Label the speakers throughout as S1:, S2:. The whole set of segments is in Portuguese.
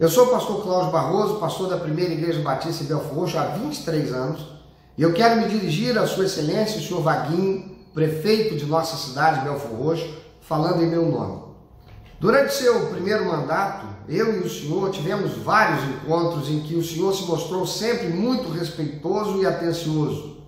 S1: Eu sou o pastor Cláudio Barroso, pastor da Primeira Igreja Batista em Belfor Roxo há 23 anos, e eu quero me dirigir à Sua Excelência, o senhor Vaguinho, prefeito de nossa cidade, Belfor Roxo, falando em meu nome. Durante seu primeiro mandato, eu e o senhor tivemos vários encontros em que o senhor se mostrou sempre muito respeitoso e atencioso.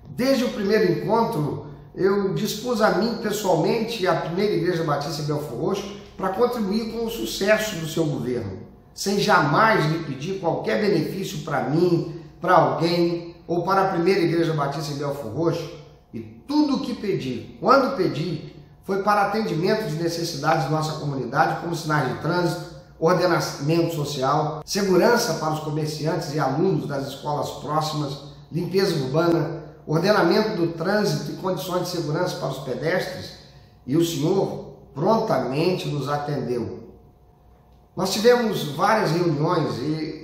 S1: Desde o primeiro encontro, eu dispus a mim pessoalmente e à Primeira Igreja Batista em Belfor Roxo para contribuir com o sucesso do seu governo, sem jamais lhe pedir qualquer benefício para mim, para alguém ou para a Primeira Igreja Batista em Belfor Roxo. E tudo o que pedi, quando pedi, foi para atendimento de necessidades da nossa comunidade, como sinais de trânsito, ordenamento social, segurança para os comerciantes e alunos das escolas próximas, limpeza urbana, ordenamento do trânsito e condições de segurança para os pedestres, e o senhor prontamente nos atendeu. Nós tivemos várias reuniões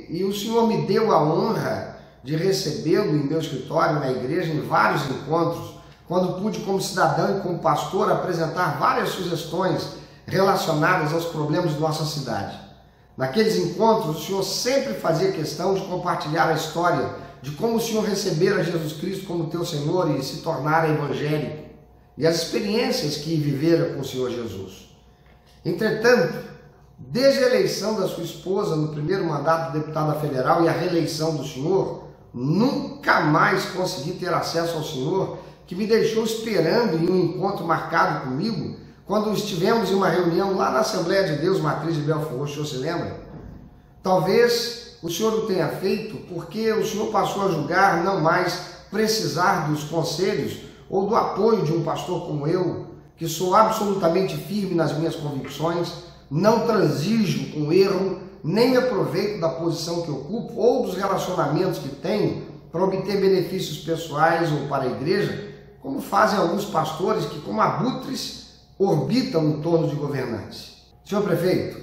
S1: e o senhor me deu a honra de recebê-lo em meu escritório, na igreja, em vários encontros, quando pude, como cidadão e como pastor, apresentar várias sugestões relacionadas aos problemas de nossa cidade. Naqueles encontros, o senhor sempre fazia questão de compartilhar a história de como o senhor recebera Jesus Cristo como teu Senhor e se tornara evangélico, e as experiências que vivera com o Senhor Jesus. Entretanto, desde a eleição da sua esposa no primeiro mandato de deputada federal e a reeleição do senhor, nunca mais consegui ter acesso ao senhor, que me deixou esperando em um encontro marcado comigo, quando estivemos em uma reunião lá na Assembleia de Deus Matriz de Belfor Roxo, o senhor se lembra? Talvez o senhor o tenha feito porque o senhor passou a julgar não mais precisar dos conselhos ou do apoio de um pastor como eu, que sou absolutamente firme nas minhas convicções, não transijo com erro, nem me aproveito da posição que ocupo ou dos relacionamentos que tenho para obter benefícios pessoais ou para a igreja, como fazem alguns pastores que, como abutres, orbitam em torno de governantes. Senhor prefeito,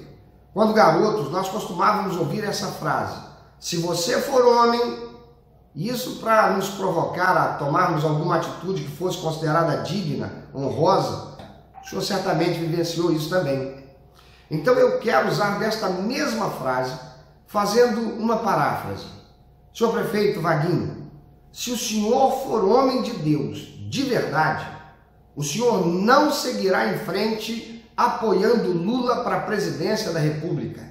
S1: quando garotos, nós costumávamos ouvir essa frase: se você for homem, isso para nos provocar a tomarmos alguma atitude que fosse considerada digna, honrosa. O senhor certamente vivenciou isso também. Então eu quero usar desta mesma frase, fazendo uma paráfrase. Senhor prefeito Vaguinho, se o senhor for homem de Deus, de verdade, o senhor não seguirá em frente apoiando Lula para a presidência da República.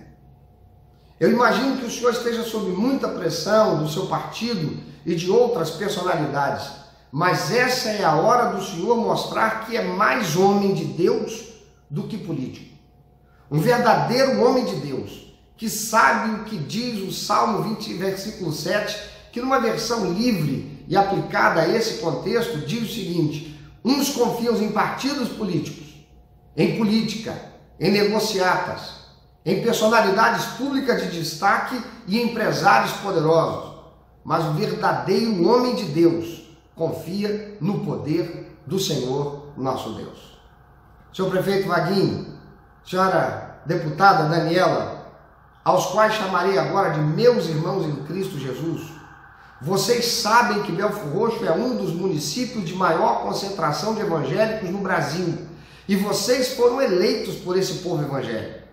S1: Eu imagino que o senhor esteja sob muita pressão do seu partido e de outras personalidades, mas essa é a hora do senhor mostrar que é mais homem de Deus do que político. Um verdadeiro homem de Deus, que sabe o que diz o Salmo 20, versículo 7, que numa versão livre e aplicada a esse contexto, diz o seguinte: uns confiam em partidos políticos, em política, em negociatas, em personalidades públicas de destaque e empresários poderosos, mas o verdadeiro homem de Deus confia no poder do Senhor nosso Deus. Senhor prefeito Vaguinho, senhora deputada Daniela, aos quais chamarei agora de meus irmãos em Cristo Jesus, vocês sabem que Belfor Roxo é um dos municípios de maior concentração de evangélicos no Brasil, e vocês foram eleitos por esse povo evangélico.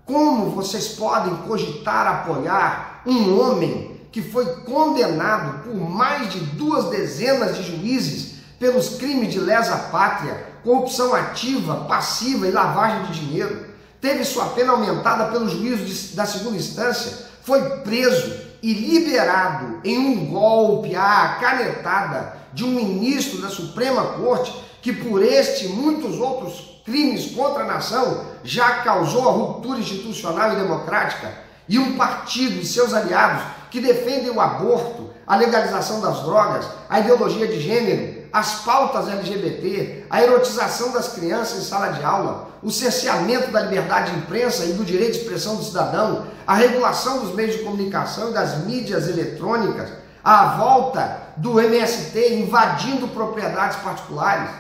S1: Como vocês podem cogitar apoiar um homem que foi condenado por mais de 2 dezenas de juízes pelos crimes de lesa pátria, corrupção ativa, passiva e lavagem de dinheiro, teve sua pena aumentada pelo juízo da segunda instância, foi preso e liberado em um golpe à canetada de um ministro da Suprema Corte que por este e muitos outros crimes contra a nação já causou a ruptura institucional e democrática, e um partido e seus aliados que defendem o aborto, a legalização das drogas, a ideologia de gênero, as pautas LGBT, a erotização das crianças em sala de aula, o cerceamento da liberdade de imprensa e do direito de expressão do cidadão, a regulação dos meios de comunicação e das mídias eletrônicas, a volta do MST invadindo propriedades particulares.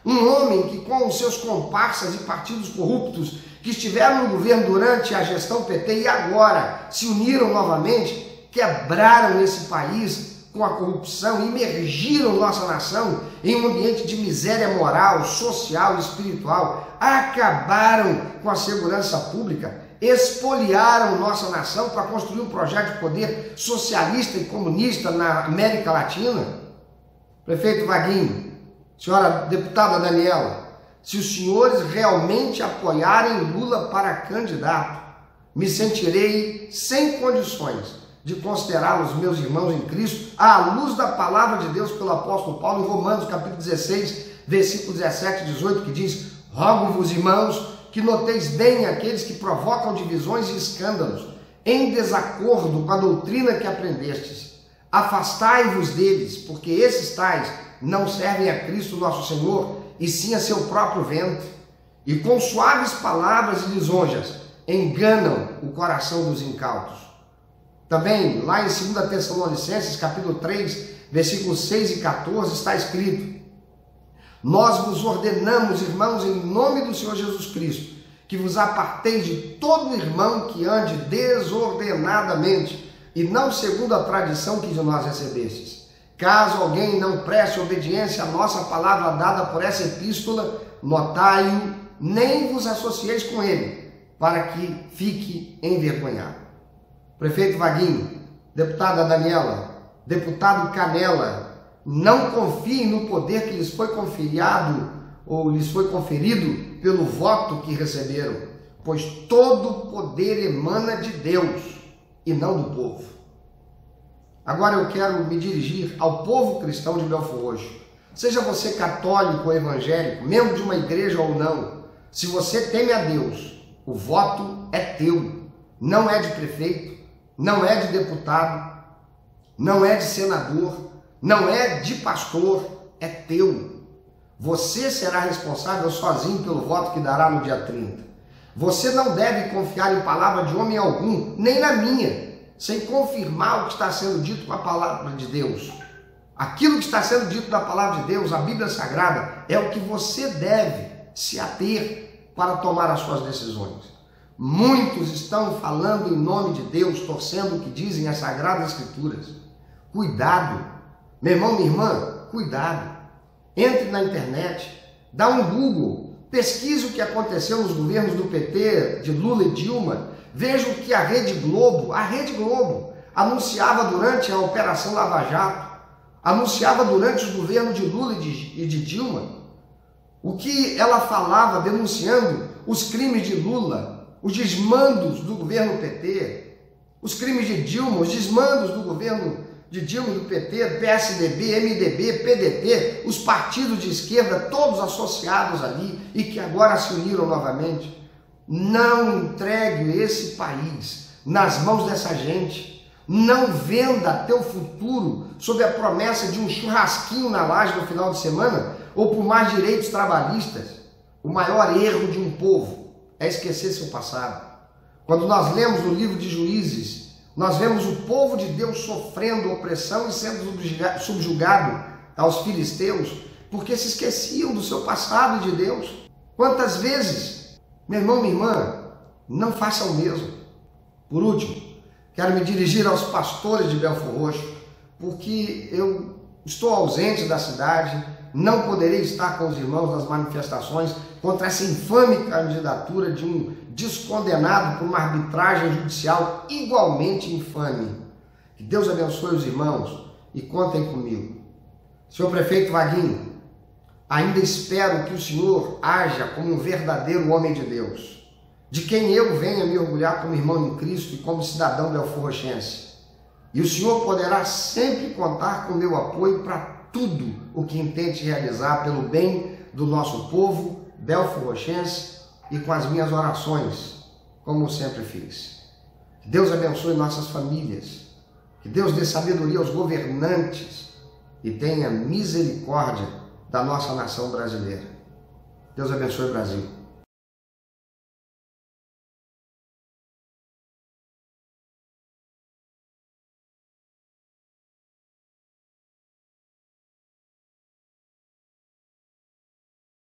S1: Um homem que, com os seus comparsas e partidos corruptos que estiveram no governo durante a gestão PT e agora se uniram novamente, quebraram esse país com a corrupção, imergiram nossa nação em um ambiente de miséria moral, social e espiritual, acabaram com a segurança pública. expoliaram nossa nação para construir um projeto de poder socialista e comunista na América Latina. Prefeito Vaguinho, senhora deputada Daniela, se os senhores realmente apoiarem Lula para candidato, me sentirei sem condições de considerá-los meus irmãos em Cristo, à luz da palavra de Deus pelo apóstolo Paulo em Romanos capítulo 16, versículo 17 e 18, que diz: rogo-vos, irmãos, que noteis bem aqueles que provocam divisões e escândalos, em desacordo com a doutrina que aprendestes. Afastai-vos deles, porque esses tais não servem a Cristo nosso Senhor, e sim a seu próprio ventre, e com suaves palavras e lisonjas enganam o coração dos incautos. Também, lá em 2 Tessalonicenses, capítulo 3, versículos 6 e 14, está escrito: nós vos ordenamos, irmãos, em nome do Senhor Jesus Cristo, que vos aparteis de todo irmão que ande desordenadamente, e não segundo a tradição que de nós recebestes. Caso alguém não preste obediência à nossa palavra dada por essa epístola, notai-o, nem vos associeis com ele, para que fique envergonhado. Prefeito Vaguinho, deputada Daniela, deputado Canela, não confiem no poder que lhes foi conferido ou lhes foi conferido pelo voto que receberam, pois todo poder emana de Deus e não do povo. Agora eu quero me dirigir ao povo cristão de Belfor Roxo. Seja você católico ou evangélico, membro de uma igreja ou não, se você teme a Deus, o voto é teu, não é de prefeito, não é de deputado, não é de senador, não é de pastor, é teu. Você será responsável sozinho pelo voto que dará no dia 30. Você não deve confiar em palavra de homem algum, nem na minha, sem confirmar o que está sendo dito com a palavra de Deus. Aquilo que está sendo dito da palavra de Deus, a Bíblia Sagrada, é o que você deve se ater para tomar as suas decisões. Muitos estão falando em nome de Deus, torcendo o que dizem as Sagradas Escrituras. Cuidado, meu irmão, minha irmã, cuidado. Entre na internet, dá um Google, pesquise o que aconteceu nos governos do PT, de Lula e Dilma, veja o que a Rede Globo anunciava durante a Operação Lava Jato, anunciava durante os governos de Lula e de Dilma, o que ela falava denunciando os crimes de Lula, os desmandos do governo PT, os crimes de Dilma, os desmandos do governo de Dilma e do PT, PSDB, MDB, PDT, os partidos de esquerda, todos associados ali e que agora se uniram novamente. Não entregue esse país nas mãos dessa gente. Não venda teu futuro sob a promessa de um churrasquinho na laje no final de semana ou por mais direitos trabalhistas. O maior erro de um povo é esquecer seu passado. Quando nós lemos o livro de Juízes, nós vemos o povo de Deus sofrendo opressão e sendo subjugado aos filisteus, porque se esqueciam do seu passado e de Deus. Quantas vezes, meu irmão, minha irmã, não faça o mesmo. Por último, quero me dirigir aos pastores de Belfor Roxo, porque eu estou ausente da cidade, não poderei estar com os irmãos nas manifestações contra essa infame candidatura de um descondenado por uma arbitragem judicial igualmente infame. Que Deus abençoe os irmãos e contem comigo. Senhor prefeito Vaguinho, ainda espero que o senhor haja como um verdadeiro homem de Deus, de quem eu venha me orgulhar como irmão em Cristo e como cidadão belforrochense. E o senhor poderá sempre contar com o meu apoio para tudo o que intente realizar pelo bem do nosso povo belforrochense e com as minhas orações, como sempre fiz. Que Deus abençoe nossas famílias, que Deus dê sabedoria aos governantes e tenha misericórdia da nossa nação brasileira. Deus abençoe o Brasil.